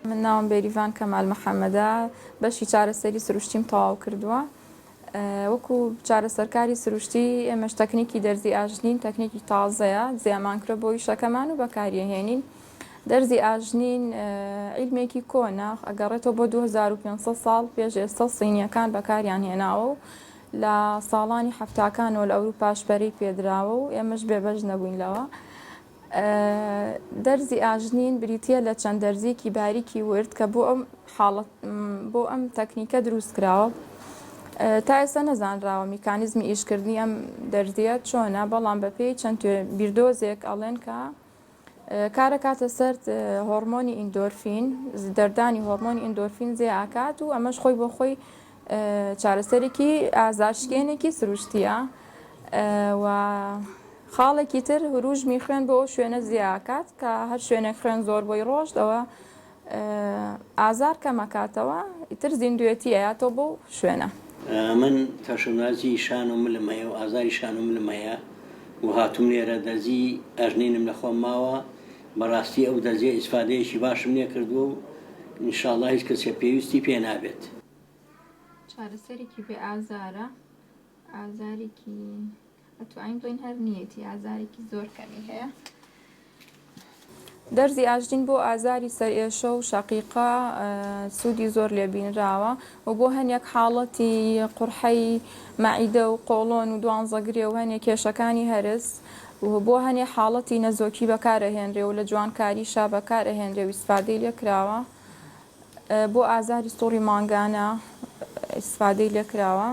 من ناوم بێریڤان کەمال محەممەدا بەشی چارەسەری سروشتیم تەواو کردووە. وەکو چارەسەرکاری سروشتی ئێمەش تەکنیکی دەرزی ئاژنین تەکنیکی تازەیە زیامانکرە بۆ ئیشەکەمان و بەکاریهێنین. دەرزی ئاژنین عیلمێکی کۆنا ئەگەڕێتەوە بۆ 2500 ساڵ پێش ئێستا سینیەکان بەکاریان هێناوە و لە ساڵانی هەفتاکانەوە لە ئەوروپاش پەرەی پێدراوە و ئێمەش بێبەش نەبووین لەوە. دەرزی ئاژنین بریتە لە چەند دەرزیەکی باریکی ورد کە بۆ ئەم تەکنیکە دروست کراوە. تا ئێستا نەزانراوە میکانیزمی ئیشکردنی ئەم دەرزیە چۆنە، بەڵام بەپێی چەند بیردۆزێک ئەڵێن کە کارەکاتە سەر هۆرمۆنی ئیندۆرفین، دەردانی هۆرمۆنی ئیندۆرفین زێ ئاکات و ئەمەش خۆی بۆ خۆی چارەسەرێکی ئازارشکێنێکی سروشتیە و خاڵێکی تر هروژمی خوێن بۆ شوێنە زیاکات کە هەر شوێنێک خوێن زۆر بۆی ڕۆژدەوە ئازار کەمەکاتەوە ئیتر زیندوێتی ئەیاتەوە بۆ شوێنە. من تەشەنازی شان و ملمەیە و ئازاری شان و ملمەیە و هاتووم لێرە دەرزی ئەژنینم لە خۆم ماوە بەڕاستی ئەو دەرزیە ئیسفادەیەکی باشم لێ کردووە و ئینشاڵڵا هیچ کەسێ پێویستی پێ نابێت. چارەسەرێکی بێ ئازارە، ئازارێکی ئەتوانین بڵین هەر نیەتی ئازارێکی زۆر کەمی هەیە. دەرزی ئاژنین بۆ ئازاری سەرئێشە و شەقیقە سوودی زۆر لێبینراوە و بۆ هەنێک حاڵەتی قورحەی مەعیدە و قۆڵۆن و دوانزەگرێ و هەنێک کێشەکانی هەرس و بۆ هەنێک حاڵەتی نەزۆکی بەکارەهێنرێ و لە جوانکاریشا بەکارەهێنرێ و ئیسفادەی لێکراوە. بۆ ئازاری سوڵی مانگانە ئیسفادەی لێکراوە.